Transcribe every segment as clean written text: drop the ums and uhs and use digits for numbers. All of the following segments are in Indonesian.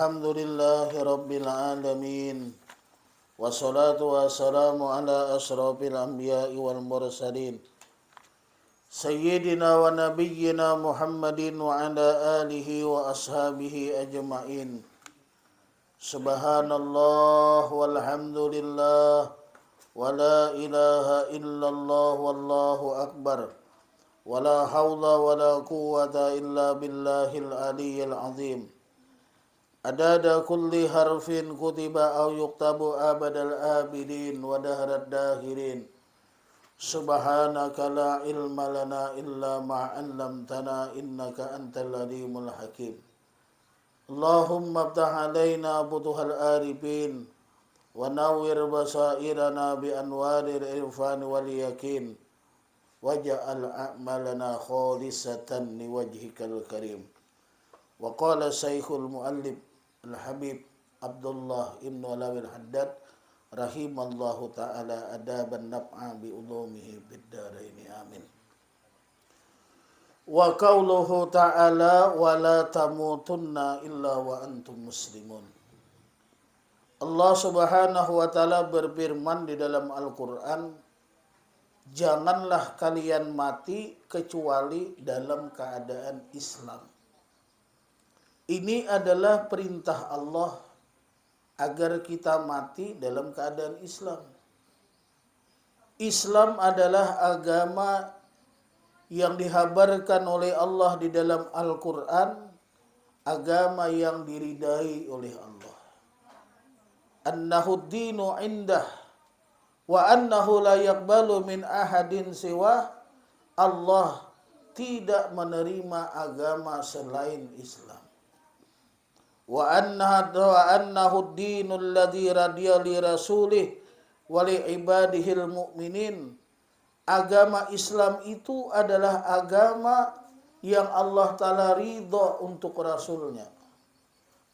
Alhamdulillahi Rabbil Alamin. Wassalatu wassalamu ala ashrafil anbiya'i wal mursalin. Sayyidina wa nabiyyina Muhammadin wa ala alihi wa ashabihi ajma'in. Subhanallah walhamdulillah. Wa la ilaha illallah wallahu akbar. Wa la hawla wa la quwwata illa billahil aliyyil azim. Adada kulli harfin kutiba au yuktabu abadal abidin wa dahrad dahirin. Subhanaka la ilma lana illa ma 'allamtana innaka antal alimul hakim. Allahumma iftah alaina butuhal arifin wa nawwir basairana bi anwaril irfan wal yakin waj'al a'malana khalisatan liwajhikal karim. Wa qala Syekhul Muallif Al-Habib Abdullah Ibn Alawil Haddad rahimallahu ta'ala adaban naf'a bi ulumihi biddaraini amin. Wa qauluhu ta'ala wa la tamutunna illa wa antum muslimun. Allah subhanahu wa ta'ala berfirman di dalam Al-Quran, janganlah kalian mati kecuali dalam keadaan Islam. Ini adalah perintah Allah agar kita mati dalam keadaan Islam. Islam adalah agama yang dihabarkan oleh Allah di dalam Al-Quran, agama yang diridai oleh Allah. Annahu dinu indah wa annahu la yaqbalu min ahadin siwa. Allah tidak menerima agama selain Islam. Wa annahu dinul ladzi radiya li rasulih wa li ibadihil mu'minin. Agama Islam itu adalah agama yang Allah Ta'ala ridha untuk Rasulnya.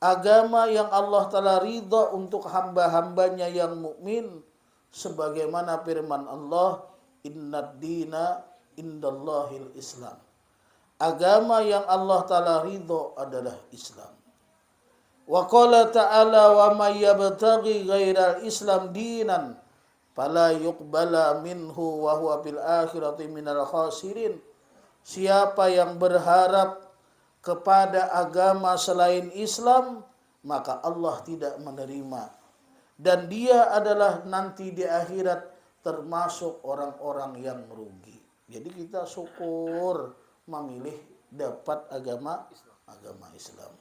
Agama yang Allah Ta'ala ridha untuk hamba-hambanya yang mukmin, sebagaimana firman Allah, innad dina indallahil Islam. Agama yang Allah Ta'ala ridha adalah Islam. Wa qala ta'ala wa may yabtaghi ghairal islam dinan fala yuqbala minhu wa huwa bil akhirati minal khasirin. Siapa yang berharap kepada agama selain Islam, maka Allah tidak menerima, dan dia adalah nanti di akhirat termasuk orang-orang yang merugi. Jadi kita syukur memilih dapat agama Islam.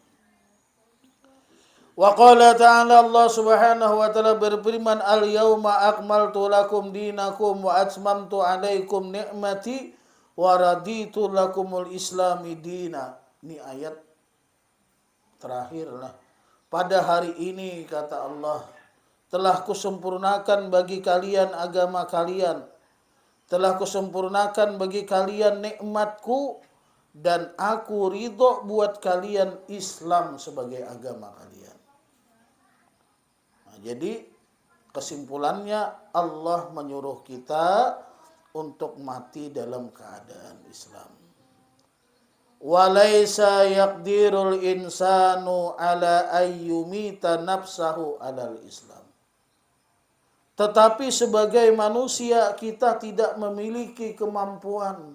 Wa qala ta'ala, Allah subhanahu wa ta'ala berfirman, al-yawma akmaltu lakum dinakum wa atmamtu alaikum ni'mati wa raditu lakumul islami dina. Ini ayat terakhir lah. Pada hari ini, kata Allah, telah kusempurnakan bagi kalian agama kalian. Telah kusempurnakan bagi kalian nikmatku, dan aku ridho buat kalian Islam sebagai agama kalian. Jadi kesimpulannya, Allah menyuruh kita untuk mati dalam keadaan Islam. Walaysa yaqdirul insanu ala ayyumita nafsahu alal Islam. Tetapi sebagai manusia kita tidak memiliki kemampuan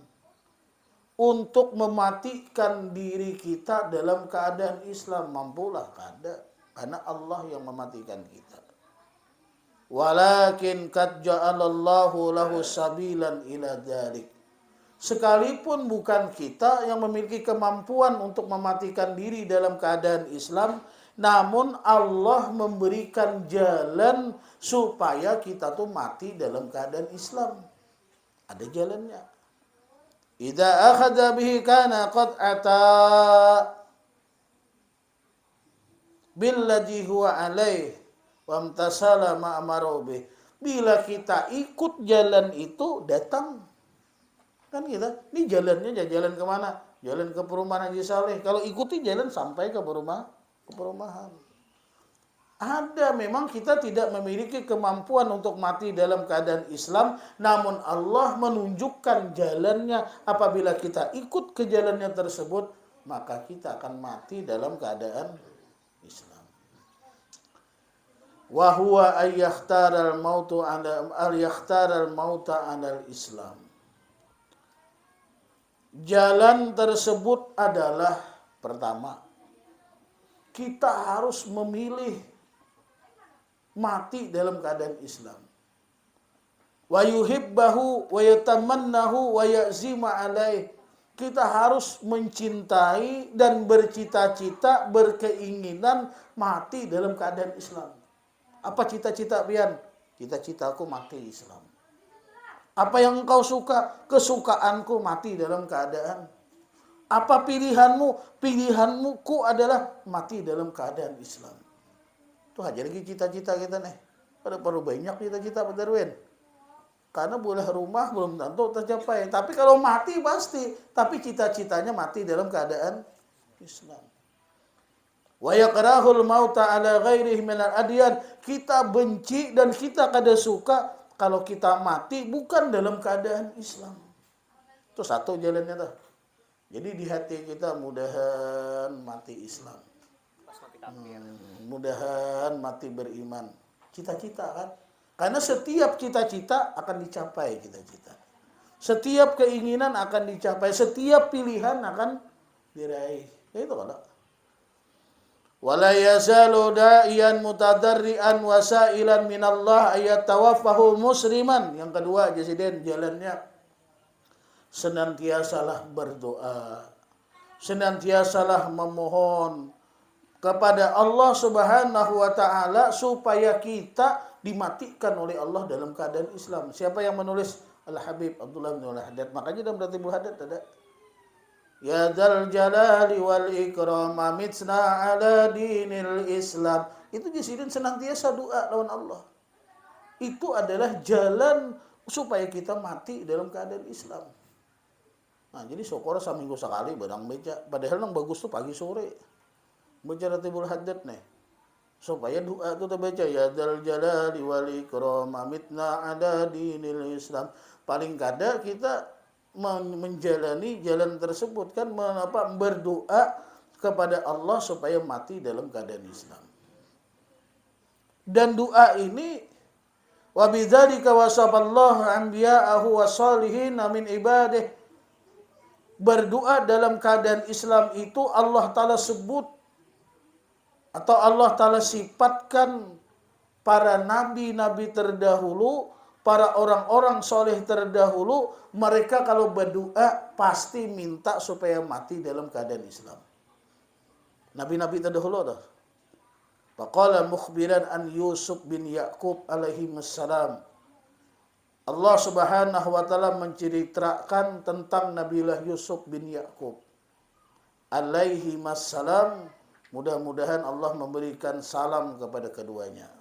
untuk mematikan diri kita dalam keadaan Islam. Mampulah kada, karena Allah yang mematikan kita. Walakin qad ja'alallahu lahu sabilan ila dzalik. Sekalipun bukan kita yang memiliki kemampuan untuk mematikan diri dalam keadaan Islam, namun Allah memberikan jalan supaya kita tuh mati dalam keadaan Islam. Ada jalannya. Idza akhadha bihi kana qad ata billadhi huwa alaih wamtasala ma'amarobe. Bila kita ikut jalan itu, datang. Kan kita, ini jalannya jalan kemana? Jalan ke perumahan Haji Saleh. Kalau ikuti jalan sampai ke perumahan. Ada, memang kita tidak memiliki kemampuan untuk mati dalam keadaan Islam, namun Allah menunjukkan jalannya. Apabila kita ikut ke jalannya tersebut, maka kita akan mati dalam keadaan Islam. wa huwa ayyakhtaral mauta 'alal Islam. Jalan tersebut adalah pertama, kita harus memilih mati dalam keadaan Islam. Wa yuhibbahu wa yatamannahu wa ya'zima alaih. Kita harus mencintai dan bercita-cita, berkeinginan mati dalam keadaan Islam. Apa cita-cita pian? Cita-citaku mati Islam. Apa yang engkau suka? Kesukaanku mati dalam keadaan. Apa pilihanmu? Pilihanku adalah mati dalam keadaan Islam. Tuh aja lagi cita-cita kita nih. Pada banyak cita-cita Pak Darwin. Karena boleh rumah belum tentu tercapai. Tapi kalau mati pasti. Tapi cita-citanya mati dalam keadaan Islam. Wa yakrahul mauta ala ghairihi minal adyan. Kita benci dan kita kada suka kalau kita mati bukan dalam keadaan Islam. Itu satu jalannya tuh. Jadi di hati kita mudahan mati Islam. Mudahan mati beriman. Cita-cita kan. Karena setiap cita-cita akan dicapai cita-cita. Setiap keinginan akan dicapai. Setiap pilihan akan diraih. Ya itu kalau. Wala yazalu da'iyan mutadarrian wasailan minallah ayat tawaffahu musliman. Yang kedua, Presiden jalannya senantiasalah berdoa. Senantiasalah memohon kepada Allah Subhanahu wa taala supaya kita dimatikan oleh Allah dalam keadaan Islam. Siapa yang menulis? Al-Habib Abdullah bin Al-Haddad. Makanya dalam Ratibul Haddad ada Ya dzal jalali wal ikram amitna ala dinil Islam. Itu Presiden senantiasa doa lawan Allah. Itu adalah jalan supaya kita mati dalam keadaan Islam. Nah, jadi syukur seminggu sekali barang beca. Padahal yang bagus tuh pagi sore. Baca Ratibul Haddad nih. Supaya doa itu terbaca ya dzal jalali wal ikram amitna ala dinil Islam. Paling kada kita menjalani jalan tersebut kan berdoa kepada Allah supaya mati dalam keadaan Islam. Dan doa ini wa bidzalika wasaballahu anbiya'ahu wasalihin min ibadihi. Berdoa dalam keadaan Islam itu Allah Ta'ala sebut atau Allah Ta'ala sifatkan para nabi-nabi terdahulu, para orang-orang soleh terdahulu, mereka kalau berdoa pasti minta supaya mati dalam keadaan Islam. Nabi-nabi terdahulu dah. Faqala mukhbiran an Yusuf bin Yaqub alaihi wassalam. Allah Subhanahu wa taala menceritakan tentang Nabiullah Yusuf bin Yaqub alaihi wassalam. Mudah-mudahan Allah memberikan salam kepada keduanya.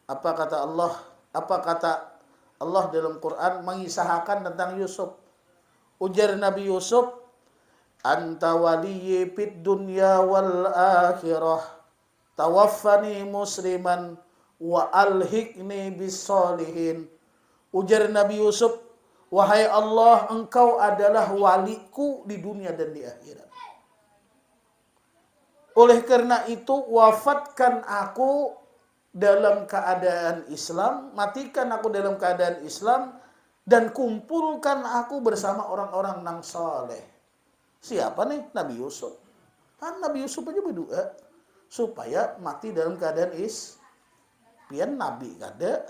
Apa kata Allah? Apa kata Allah dalam Quran mengisahkan tentang Yusuf? Ujar Nabi Yusuf, anta waliyyi fid dunya wal akhirah, tawaffani musliman wa alhiqni bis solihin. Ujar Nabi Yusuf, wahai Allah, engkau adalah waliku di dunia dan di akhirat. Oleh karena itu, wafatkan aku dalam keadaan Islam, matikan aku dalam keadaan Islam, dan kumpulkan aku bersama orang-orang nang saleh. Siapa nih? Nabi Yusuf. Kan Nabi Yusuf aja berdoa supaya mati dalam keadaan pian Nabi kada.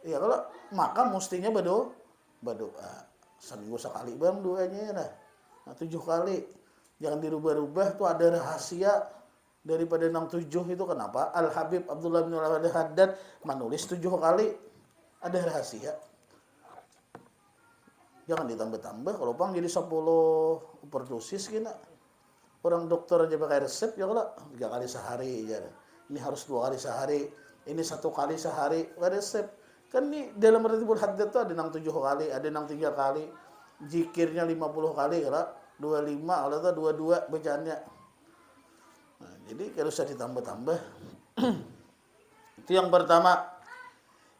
Ya kalau maka mestinya berdoa. Seminggu sekali bang doanya nah. 7 kali. Jangan dirubah-rubah, tuh ada rahasia daripada 67 itu. Kenapa? Al-Habib Abdullah bin Al-Haddad menulis 7 kali. Ada rahasia. Jangan ditambah-tambah. Kalau bang jadi 10 overdosis gini. Orang dokter aja pakai resep ya kalau 3 kali sehari aja. Ini harus 2 kali sehari. Ini 1 kali sehari. Pakai resep. Kan ini dalam Ratibul Haddad tuh ada 7 kali, ada 3 kali. Zikirnya 50 kali kalau 25 kalau itu 22 bacaannya. Nah, jadi kalau usah ditambah-tambah. Itu yang pertama.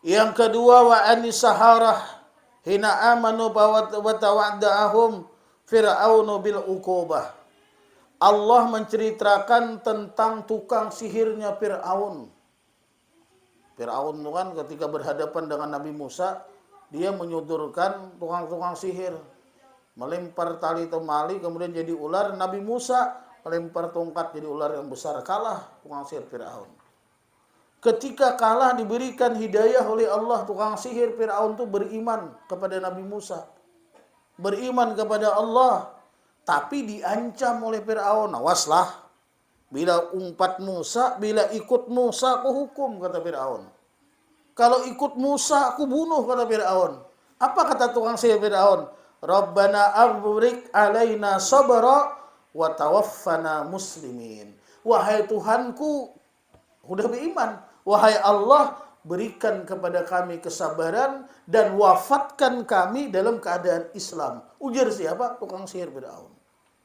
Yang kedua wa anisaharah hina amanu wa tawadda'ahum fir'aunu bil uqubah. Allah menceritakan tentang tukang sihirnya Fir'aun. Fir'aun itu kan ketika berhadapan dengan Nabi Musa, dia menyodorkan tukang-tukang sihir. Melempar tali temali kemudian jadi ular. Nabi Musa melempar tongkat jadi ular yang besar. Kalah tukang sihir Fir'aun. Ketika kalah diberikan hidayah oleh Allah, tukang sihir Fir'aun itu beriman kepada Nabi Musa. Beriman kepada Allah. Tapi diancam oleh Fir'aun. Awaslah, bila umpat Musa, bila ikut Musa aku hukum, kata Fir'aun. Kalau ikut Musa aku bunuh, kata Fir'aun. Apa kata tukang sihir Fir'aun? Rabbana aghrik alaina sabra wa tawaffana muslimin. Wahai Tuhanku, udah beriman. Wahai Allah, berikan kepada kami kesabaran dan wafatkan kami dalam keadaan Islam. Ujar siapa? Tukang sihir Fir'aun.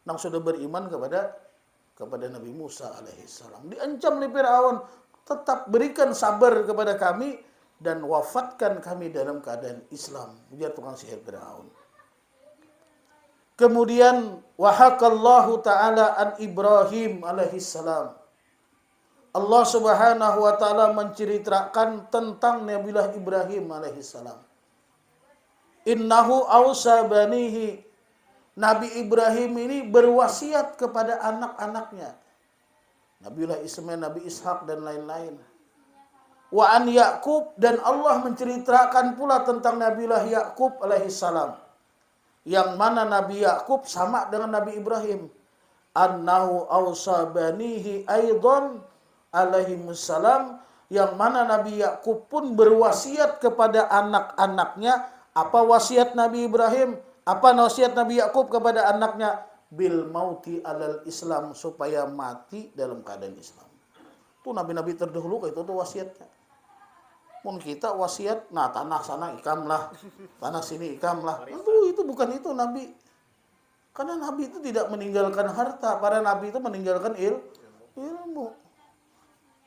Yang sudah beriman kepada Nabi Musa alaihissalam. Diancam oleh Fir'aun, tetap berikan sabar kepada kami dan wafatkan kami dalam keadaan Islam. Ujar tukang sihir Fir'aun. Kemudian wahakallahu ta'ala an Ibrahim alaihissalam. Allah Subhanahu wa taala menceritakan tentang Nabiullah Ibrahim alaihissalam. Innahu ausa banihi. Nabi Ibrahim ini berwasiat kepada anak-anaknya. Nabiullah Ismail, Nabi Ishak dan lain-lain. Wa an Yaqub, dan Allah menceritakan pula tentang Nabiullah Yaqub alaihissalam. Yang mana Nabi Yaqub sama dengan Nabi Ibrahim. Annahu ausa banihi aidan alaihimussalam, yang mana Nabi Yaqub pun berwasiat kepada anak-anaknya. Apa wasiat Nabi Ibrahim? Apa nasihat Nabi Yaqub kepada anaknya? Bil mauti alal Islam, supaya mati dalam keadaan Islam. Itu nabi-nabi terdahulu itu tuh wasiatnya. Pun kita wasiat, nah tanah sana ikamlah, tanah sini ikamlah. Itu bukan itu Nabi. Karena Nabi itu tidak meninggalkan harta, para Nabi itu meninggalkan ilmu.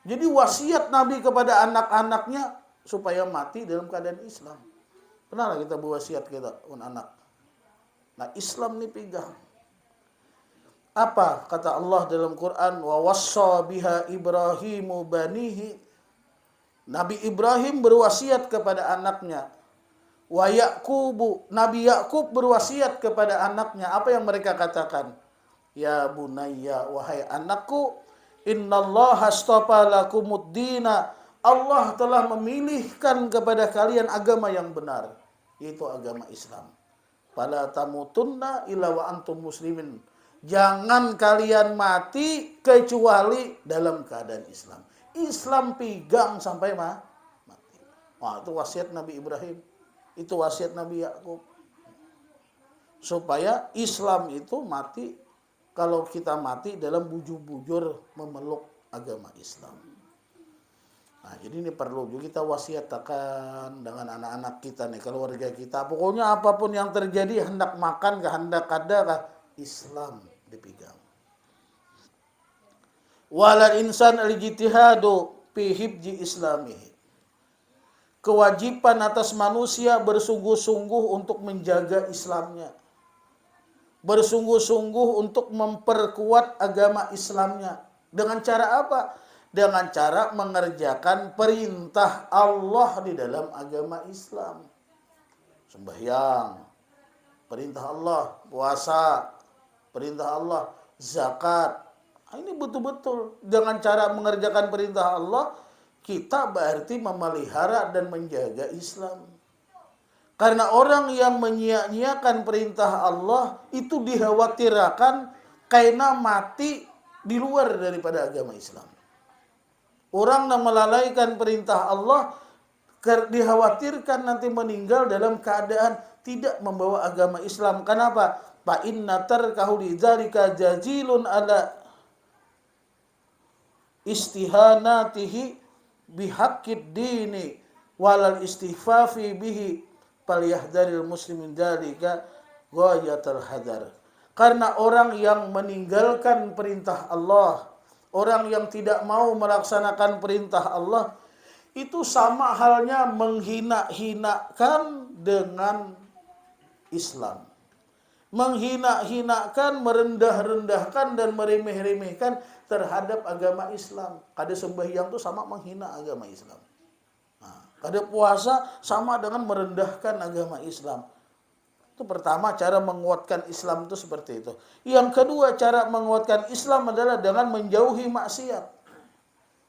Jadi wasiat Nabi kepada anak-anaknya supaya mati dalam keadaan Islam. Pernahlah kita berwasiat kita anak. Nah Islam ini pegang. Apa kata Allah dalam Quran? Wa wassa biha Ibrahimu banihi. Nabi Ibrahim berwasiat kepada anaknya. Wa Yaqubu, Nabi Yaqub berwasiat kepada anaknya. Apa yang mereka katakan? Ya bunayya, wahai anakku, innallaha astafa lakumuddina. Allah telah memilihkan kepada kalian agama yang benar, yaitu agama Islam. Fala tamutunna illa wa antum muslimin. Jangan kalian mati kecuali dalam keadaan Islam. Islam pegang sampai mati. Wah, itu wasiat Nabi Ibrahim. Itu wasiat Nabi Yaqub. Supaya Islam itu mati, kalau kita mati dalam bujur-bujur memeluk agama Islam. Nah, jadi ini perlu juga kita wasiatkan dengan anak-anak kita nih, keluarga kita. Pokoknya apapun yang terjadi, hendak makan kah, hendak ada kah, Islam dipegang. Walal insan al-ijtihadu fi hibji islamihi. Kewajiban atas manusia bersungguh-sungguh untuk menjaga Islamnya. Bersungguh-sungguh untuk memperkuat agama Islamnya. Dengan cara apa? Dengan cara mengerjakan perintah Allah di dalam agama Islam. Sembahyang, perintah Allah, puasa, perintah Allah, zakat. Ini betul-betul dengan cara mengerjakan perintah Allah, kita berarti memelihara dan menjaga Islam. Karena orang yang menyia-nyiakan perintah Allah itu dikhawatirkan karena mati di luar daripada agama Islam. Orang yang melalaikan perintah Allah dikhawatirkan nanti meninggal dalam keadaan tidak membawa agama Islam. Kenapa? Fa inna tarkahu lidzalika jazilun ala istihanatihi bihaqqid dini walal istighfafi bihi falyahdharil muslimin dzalika ghayatul hadar. Karena orang yang meninggalkan perintah Allah, orang yang tidak mau melaksanakan perintah Allah, itu sama halnya menghina-hinakan dengan Islam. menghina-hinakan, merendah-rendahkan dan meremeh-remehkan terhadap agama Islam. Kada sembahyang itu sama menghina agama Islam. Nah, kada puasa sama dengan merendahkan agama Islam. Itu pertama, cara menguatkan Islam itu seperti itu. Yang kedua, cara menguatkan Islam adalah dengan menjauhi maksiat,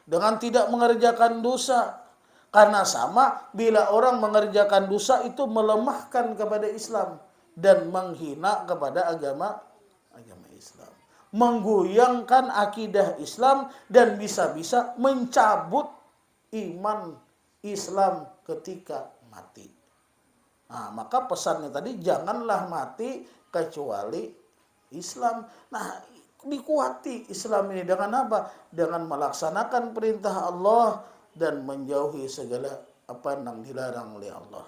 dengan tidak mengerjakan dosa. Karena sama, bila orang mengerjakan dosa itu melemahkan kepada Islam dan menghina kepada agama Islam, menggoyangkan akidah Islam dan bisa-bisa mencabut iman Islam ketika mati. Nah, maka pesannya tadi, janganlah mati kecuali Islam. Nah, dikuati Islam ini dengan apa? Dengan melaksanakan perintah Allah dan menjauhi segala apa yang dilarang oleh Allah.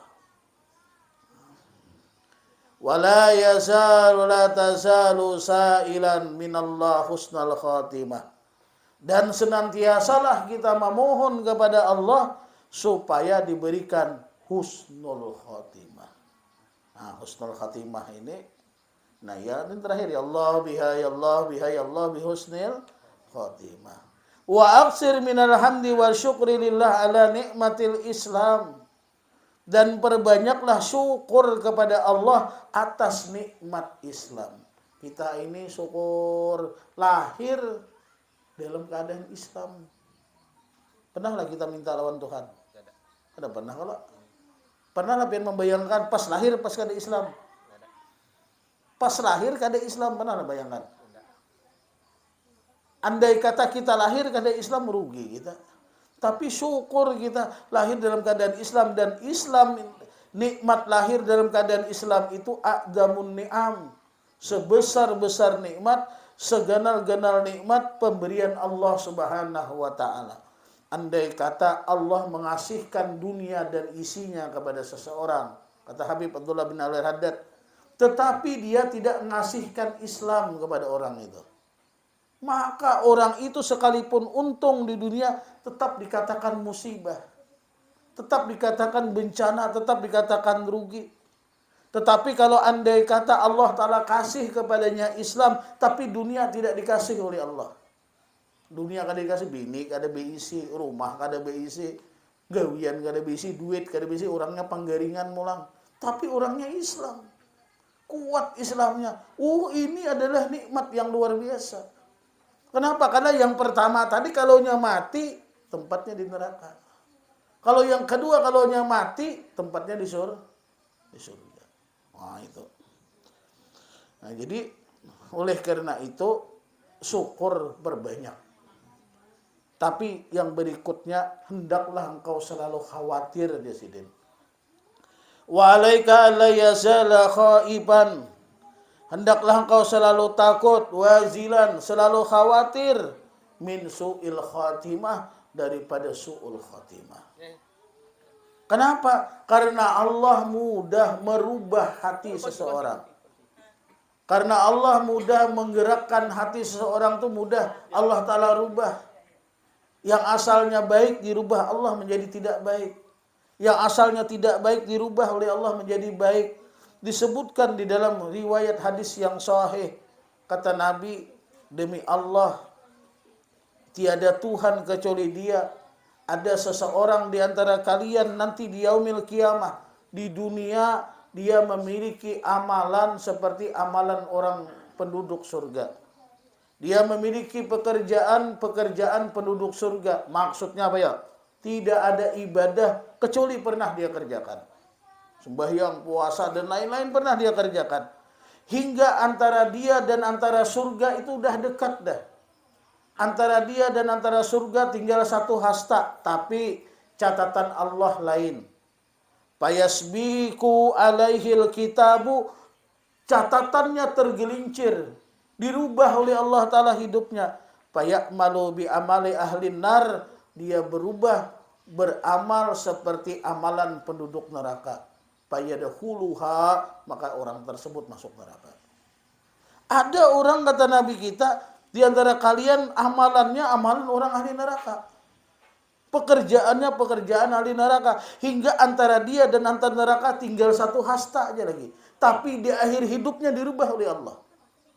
Wala yazalu la tazalu sa'ilan minallah husnal khatimah. Dan senantiasalah kita memohon kepada Allah supaya diberikan husnul khatimah. Nah, husnul khatimah ini, nah ya, ini terakhir, ya Allah biha ya Allah biha ya Allah bihusnil khatimah. Wa aksir minal hamdi wa syukri lillah ala nikmatil Islam. Dan perbanyaklah syukur kepada Allah atas nikmat Islam. Kita ini syukur lahir dalam keadaan Islam. Pernahlah kita minta lawan Tuhan? Ada pernah kalau? Pernahlah pengen membayangkan pas lahir pas kada Islam? Pas lahir kada Islam, pernahlah bayangkan? Andai kata kita lahir kada Islam, rugi kita. Tapi syukur kita lahir dalam keadaan Islam, dan Islam, nikmat lahir dalam keadaan Islam itu a'zamun ni'am, sebesar-besar nikmat, seganal-ganal nikmat pemberian Allah Subhanahu wa taala. Andai kata Allah mengasihkan dunia dan isinya kepada seseorang, kata Habib Abdullah bin Al-Haddad, tetapi dia tidak mengasihkan Islam kepada orang itu, maka orang itu sekalipun untung di dunia tetap dikatakan musibah, tetap dikatakan bencana, tetap dikatakan rugi. Tetapi kalau andai kata Allah Ta'ala kasih kepadanya Islam, tapi dunia tidak dikasih oleh Allah. Dunia kada dikasih bini, kada beisi, rumah kada beisi, gawian kada beisi, duit kada beisi, orangnya panggaringan mulang. Tapi orangnya Islam, kuat Islamnya. Ini adalah nikmat yang luar biasa. Kenapa? Karena yang pertama tadi kalaunya mati, tempatnya di neraka. Kalau yang kedua kalaunya mati, tempatnya di surga. Nah itu. Nah jadi oleh karena itu syukur berbanyak. Tapi yang berikutnya, hendaklah engkau selalu khawatir dia sidin. Wa alaika alla yazala khaiban. Hendaklah engkau selalu takut, wazilan, selalu khawatir, min su'il khatimah, daripada su'ul khatimah. Kenapa? Karena Allah mudah merubah hati seseorang. Karena Allah mudah menggerakkan hati seseorang, itu mudah Allah Ta'ala rubah. Yang asalnya baik dirubah Allah menjadi tidak baik. Yang asalnya tidak baik dirubah oleh Allah menjadi baik. Disebutkan di dalam riwayat hadis yang sahih, kata Nabi, demi Allah tiada Tuhan kecuali Dia. Ada seseorang di antara kalian nanti di yaumil kiamah, di dunia dia memiliki amalan seperti amalan orang penduduk surga. Dia memiliki pekerjaan penduduk surga. Maksudnya apa ya? Tidak ada ibadah kecuali pernah dia kerjakan. Sembahyang, puasa, dan lain-lain pernah dia kerjakan. Hingga antara dia dan antara surga itu udah dekat dah. Antara dia dan antara surga tinggal satu hasta. Tapi catatan Allah lain. Payasbiku alaihil kitabu. Catatannya tergelincir. Dirubah oleh Allah Ta'ala hidupnya. Payakmalu bi amali ahlin nar. Dia berubah, beramal seperti amalan penduduk neraka. Payadkhuluha, maka orang tersebut masuk neraka. Ada orang, kata Nabi kita, di antara kalian amalannya amalan orang ahli neraka. Pekerjaannya pekerjaan ahli neraka. Hingga antara dia dan antara neraka tinggal satu hasta aja lagi. Tapi di akhir hidupnya dirubah oleh Allah.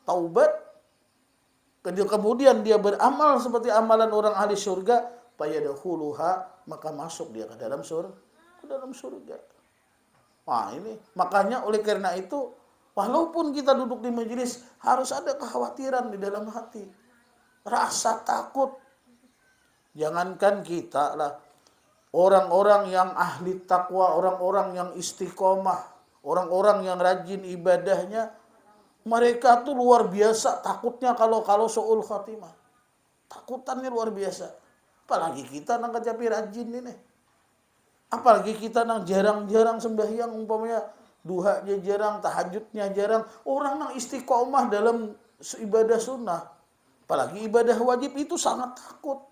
Taubat. Kemudian dia beramal seperti amalan orang ahli surga. Fayadkhuluha, maka masuk dia ke dalam surga. Ke dalam surga. Nah ini, makanya oleh karena itu, walaupun kita duduk di majelis, harus ada kekhawatiran di dalam hati. Rasa takut. Jangankan kita lah, orang-orang yang ahli takwa, orang-orang yang istiqomah, orang-orang yang rajin ibadahnya, mereka tuh luar biasa takutnya kalau su'ul khatimah. Takutannya luar biasa. Apalagi kita nang kecapi rajin ini. Apalagi kita nang jarang-jarang sembahyang, umpamanya duhanya jarang, tahajudnya jarang. Orang nang istiqomah dalam ibadah sunnah, apalagi ibadah wajib itu sangat takut.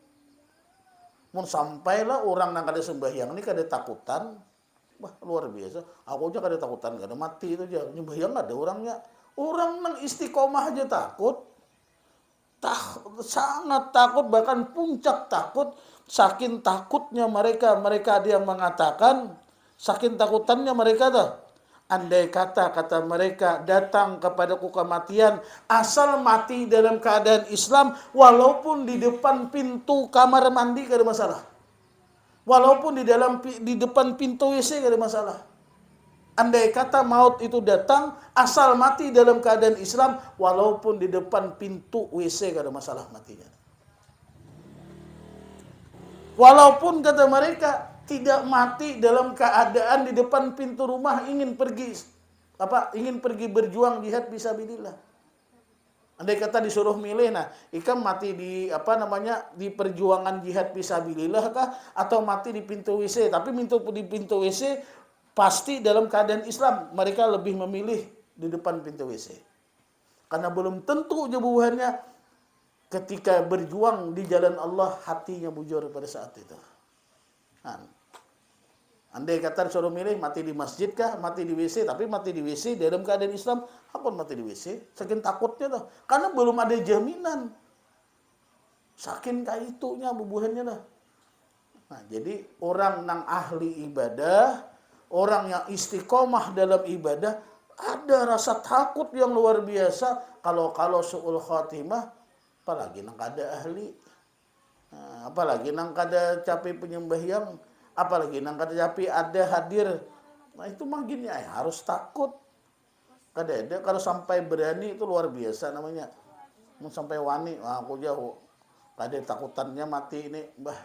Mun sampailah orang nang kada sembahyang ini kada takutan, wah luar biasa. Aku aja kada takutan, kada mati itu aja. Sembahyang ada orangnya. Orang nang istiqomah aja takut. Sangat takut, bahkan puncak takut. Saking takutnya mereka ada yang mengatakan, saking takutannya mereka tuh, andai kata mereka datang kepadaku kematian, asal mati dalam keadaan Islam, walaupun di depan pintu kamar mandi gak ada masalah. Walaupun di depan pintu WC gak ada masalah. Andai kata maut itu datang, asal mati dalam keadaan Islam, walaupun di depan pintu WC gak ada masalah matinya. Walaupun kata mereka tidak mati dalam keadaan di depan pintu rumah ingin pergi berjuang jihad fisabilillah. Andai kata disuruh milih, nah, ikam mati di di perjuangan jihad fisabilillah kah atau mati di pintu WC? Tapi di pintu WC pasti dalam keadaan Islam, mereka lebih memilih di depan pintu WC. Karena belum tentu jawabannya ketika berjuang di jalan Allah hatinya bujur pada saat itu. Nah, andai kata disuruh milih mati di masjid kah, mati di WC, tapi mati di WC dalam keadaan Islam, apa mati di WC? Saking takutnya tuh, karena belum ada jaminan. Saking kaitunya bubuhannya dah. Nah, jadi orang yang ahli ibadah, orang yang istiqomah dalam ibadah, ada rasa takut yang luar biasa kalau su'ul khatimah, apalagi nang kada ahli, apalagi nang kada capai penyembahyang, apalagi nang kada capai ada hadir. Nah itu makin ya harus takut. Kada ada kalau sampai berani itu luar biasa namanya. Mau sampai wani, aku jauh. Kada takutannya mati ini, bah.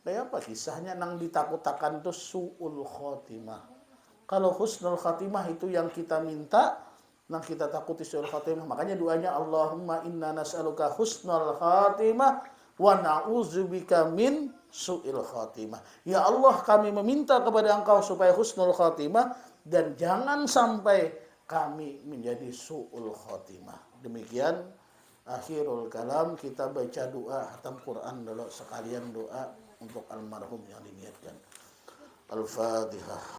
Kayak apa kisahnya nang ditakutakan itu su'ul khatimah. Kalau husnul khatimah itu yang kita minta, nang kita takuti su'ul khatimah. Makanya doanya Allahumma inna nas'aluka husnul khatimah wa na'udzubika min su'il khatimah. Ya Allah, kami meminta kepada Engkau supaya husnul khatimah dan jangan sampai kami menjadi su'ul khatimah. Demikian akhirul kalam, kita baca doa hatam Quran dulu sekalian doa untuk almarhum yang diniatkan. Al-Fatihah.